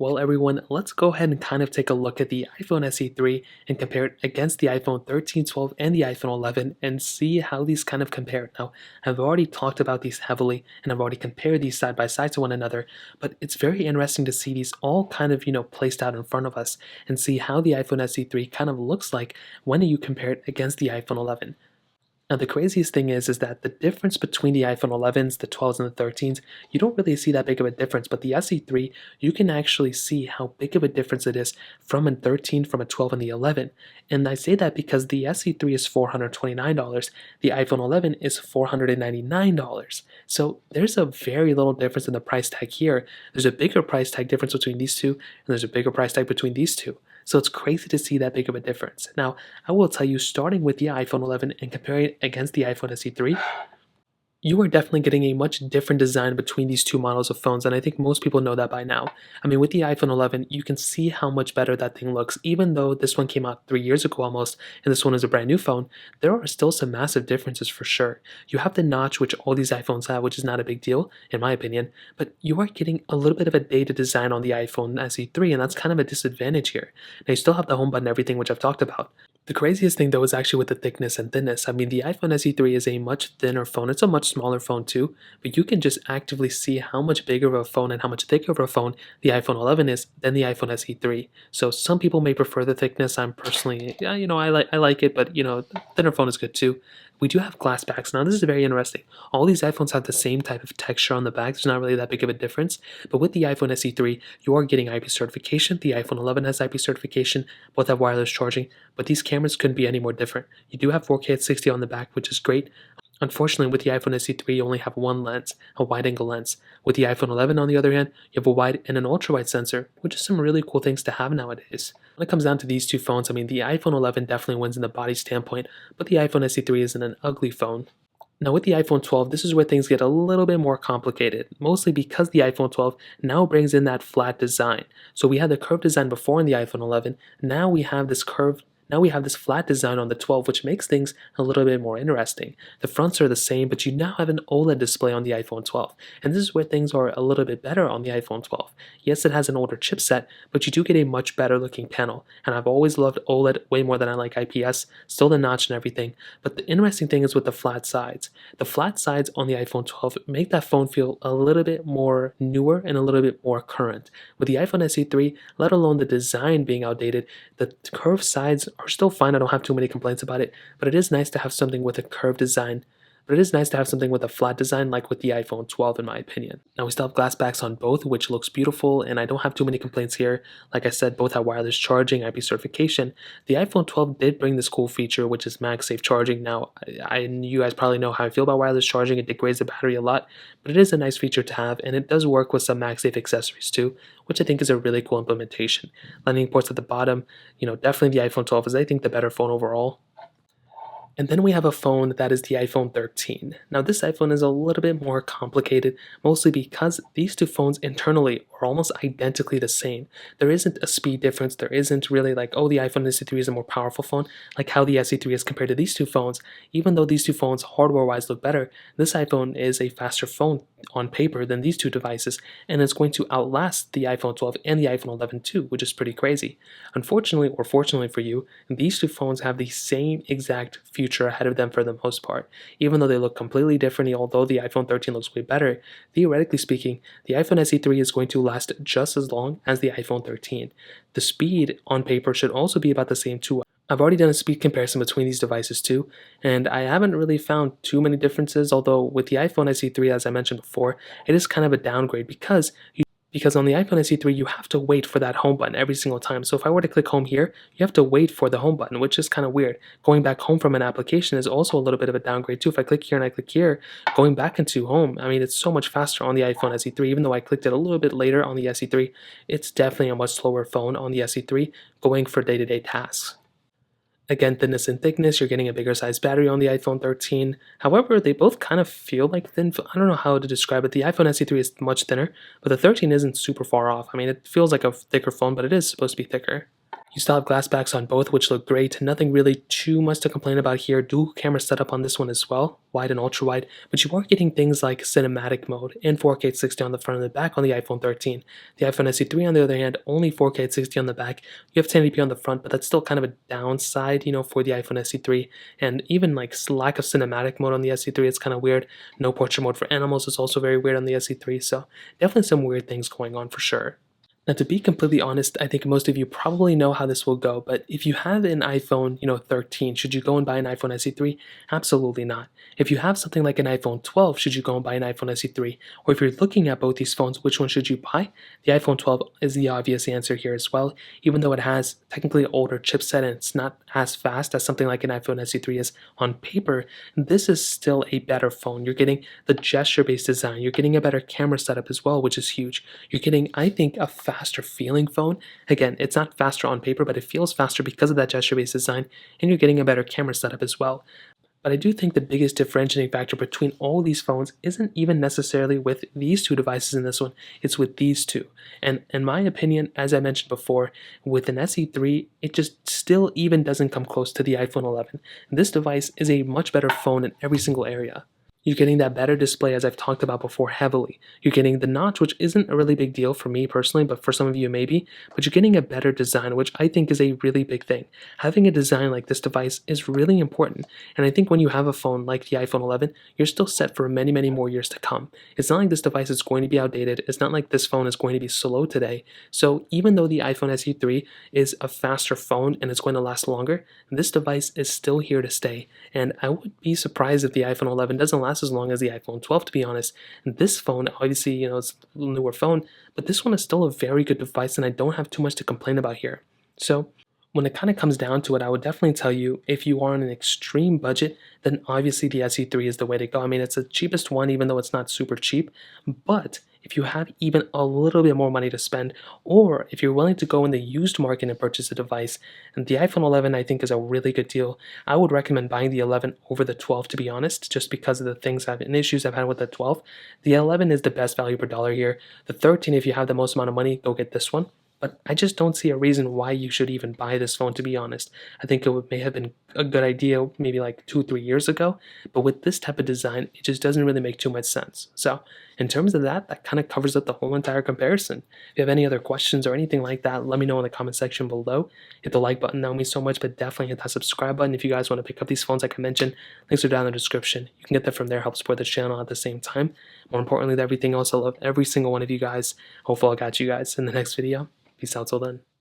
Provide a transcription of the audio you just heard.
Well, everyone, let's go ahead and kind of take a look at the iPhone SE 3 and compare it against the iPhone 13, 12, and the iPhone 11 and see how these kind of compare. Now, I've already talked about these heavily and I've already compared these side by side to one another, but it's very interesting to see these all kind of, placed out in front of us and see how the iPhone SE 3 kind of looks like when you compare it against the iPhone 11. Now, the craziest thing is that the difference between the iPhone 11s, the 12s, and the 13s, you don't really see that big of a difference. But the SE3, you can actually see how big of a difference it is from a 13, from a 12, and the 11. And I say that because the SE3 is $429, the iPhone 11 is $499. So there's a very little difference in the price tag here. There's a bigger price tag difference between these two, and there's a bigger price tag between these two. So it's crazy to see that big of a difference. Now, I will tell you, starting with the iPhone 11 and comparing it against the iPhone SE 3, you are definitely getting a much different design between these two models of phones, and I think most people know that by now. I mean, with the iPhone 11, you can see how much better that thing looks. Even though this one came out 3 years ago almost, and this one is a brand new phone, there are still some massive differences for sure. You have the notch, which all these iPhones have, which is not a big deal, in my opinion, but you are getting a little bit of a dated design on the iPhone SE 3, and that's kind of a disadvantage here. Now, you still have the home button and everything, which I've talked about. The craziest thing though is actually with the thickness and thinness. I mean, the iPhone SE 3 is a much thinner phone. It's a much smaller phone too, but you can just actively see how much bigger of a phone and how much thicker of a phone the iPhone 11 is than the iPhone SE 3. So some people may prefer the thickness. I'm personally, yeah, I like it, but thinner phone is good too. We do have glass backs. Now, this is very interesting. All these iPhones have the same type of texture on the back. There's not really that big of a difference. But with the iPhone SE 3, you are getting IP certification. The iPhone 11 has IP certification. Both have wireless charging. But these cameras couldn't be any more different. You do have 4K at 60 on the back, which is great. Unfortunately, with the iPhone SE 3, you only have one lens, a wide-angle lens. With the iPhone 11, on the other hand, you have a wide and an ultra-wide sensor, which is some really cool things to have nowadays. When it comes down to these two phones, I mean, the iPhone 11 definitely wins in the body standpoint, but the iPhone SE 3 isn't an ugly phone. Now with the iPhone 12, this is where things get a little bit more complicated, mostly because the iPhone 12 now brings in that flat design. So we had the curved design before in the iPhone 11, now we have this flat design on the 12, which makes things a little bit more interesting. The fronts are the same, but you now have an OLED display on the iPhone 12, and this is where things are a little bit better on the iPhone 12. Yes, it has an older chipset, but you do get a much better looking panel, and I've always loved OLED way more than I like IPS, still the notch and everything, but the interesting thing is with the flat sides. The flat sides on the iPhone 12 make that phone feel a little bit more newer and a little bit more current. With the iPhone SE 3, let alone the design being outdated, the curved sides are still fine. I don't have too many complaints about it, but it is nice to have something with a curved design. But it is nice to have something with a flat design like with the iPhone 12 in my opinion. Now we still have glass backs on both, which looks beautiful, and I don't have too many complaints here. Like I said, both have wireless charging, IP certification. The iPhone 12 did bring this cool feature, which is MagSafe charging. Now, you guys probably know how I feel about wireless charging. It degrades the battery a lot, but it is a nice feature to have, and it does work with some MagSafe accessories too, which I think is a really cool implementation. Lightning ports at the bottom, definitely the iPhone 12 is, I think, the better phone overall. And then we have a phone that is the iPhone 13. Now this iPhone is a little bit more complicated, mostly because these two phones internally are almost identically the same. There isn't a speed difference, there isn't really like, oh, the iPhone SE3 is a more powerful phone, like how the SE3 is compared to these two phones. Even though these two phones hardware-wise look better, this iPhone is a faster phone on paper than these two devices, and it's going to outlast the iPhone 12 and the iPhone 11 too, which is pretty crazy. Unfortunately, or fortunately for you, these two phones have the same exact future ahead of them for the most part. Even though they look completely different, although the iPhone 13 looks way better, theoretically speaking, the iPhone SE 3 is going to last just as long as the iPhone 13. The speed on paper should also be about the same too. I've already done a speed comparison between these devices too, and I haven't really found too many differences, although with the iPhone SE 3, as I mentioned before, it is kind of a downgrade because on the iPhone SE 3, you have to wait for that home button every single time. So if I were to click home here, you have to wait for the home button, which is kind of weird. Going back home from an application is also a little bit of a downgrade too. If I click here and I click here, going back into home, I mean, it's so much faster on the iPhone SE 3. Even though I clicked it a little bit later on the SE 3, it's definitely a much slower phone on the SE 3 going for day-to-day tasks. Again, thinness and thickness, you're getting a bigger size battery on the iPhone 13. However, they both kind of feel like thin. I don't know how to describe it. The iPhone SE 3 is much thinner, but the 13 isn't super far off. I mean, it feels like a thicker phone, but it is supposed to be thicker. You still have glass backs on both, which look great. Nothing really too much to complain about here. Dual camera setup on this one as well, wide and ultra wide, but you are getting things like cinematic mode and 4K 60 on the front and the back on the iPhone 13. The iPhone SE3, on the other hand, only 4K 60 on the back. You have 1080p on the front, but that's still kind of a downside, for the iPhone SE3. And even like lack of cinematic mode on the SE3, it's kind of weird. No portrait mode for animals is also very weird on the SE3. So definitely some weird things going on for sure. Now, to be completely honest, I think most of you probably know how this will go, but if you have an iPhone, 13, should you go and buy an iPhone SE3? Absolutely not. If you have something like an iPhone 12, should you go and buy an iPhone SE3? Or if you're looking at both these phones, which one should you buy? The iPhone 12 is the obvious answer here as well, even though it has technically an older chipset and it's not as fast as something like an iPhone SE3 is on paper. This is still a better phone. You're getting the gesture-based design. You're getting a better camera setup as well, which is huge. You're getting, I think, a faster feeling phone. Again, it's not faster on paper, but it feels faster because of that gesture-based design, and you're getting a better camera setup as well. But I do think the biggest differentiating factor between all these phones isn't even necessarily with these two devices in this one, it's with these two. And in my opinion, as I mentioned before, with an SE3, it just still even doesn't come close to the iPhone 11. This device is a much better phone in every single area. You're getting that better display, as I've talked about before, heavily. You're getting the notch, which isn't a really big deal for me personally, but for some of you maybe. But you're getting a better design, which I think is a really big thing. Having a design like this device is really important. And I think when you have a phone like the iPhone 11, you're still set for many, many more years to come. It's not like this device is going to be outdated. It's not like this phone is going to be slow today. So even though the iPhone SE3 is a faster phone and it's going to last longer, this device is still here to stay. And I would be surprised if the iPhone 11 doesn't last as long as the iPhone 12, to be honest. And this phone, obviously, it's a newer phone, but this one is still a very good device, and I don't have too much to complain about here. So when it kind of comes down to it, I would definitely tell you if you are on an extreme budget, then obviously the SE3 is the way to go. I mean, it's the cheapest one, even though it's not super cheap. But if you have even a little bit more money to spend, or if you're willing to go in the used market and purchase a device, and the iPhone 11 I think is a really good deal. I would recommend buying the 11 over the 12, to be honest, just because of the things and issues I've had with the 12. The 11 is the best value per dollar here. The 13, if you have the most amount of money, go get this one. But I just don't see a reason why you should even buy this phone, to be honest. I think may have been a good idea maybe like 2-3 years ago, but with this type of design, it just doesn't really make too much sense. So in terms of that kind of covers up the whole entire comparison. If you have any other questions or anything like that, let me know in the comment section below. Hit the like button, that would mean so much, but definitely hit that subscribe button if you guys want to pick up these phones like I mentioned. Links are down in the description. You can get that from there, help support the channel at the same time. More importantly than everything else, I love every single one of you guys. Hopefully I'll catch you guys in the next video. Peace out till then.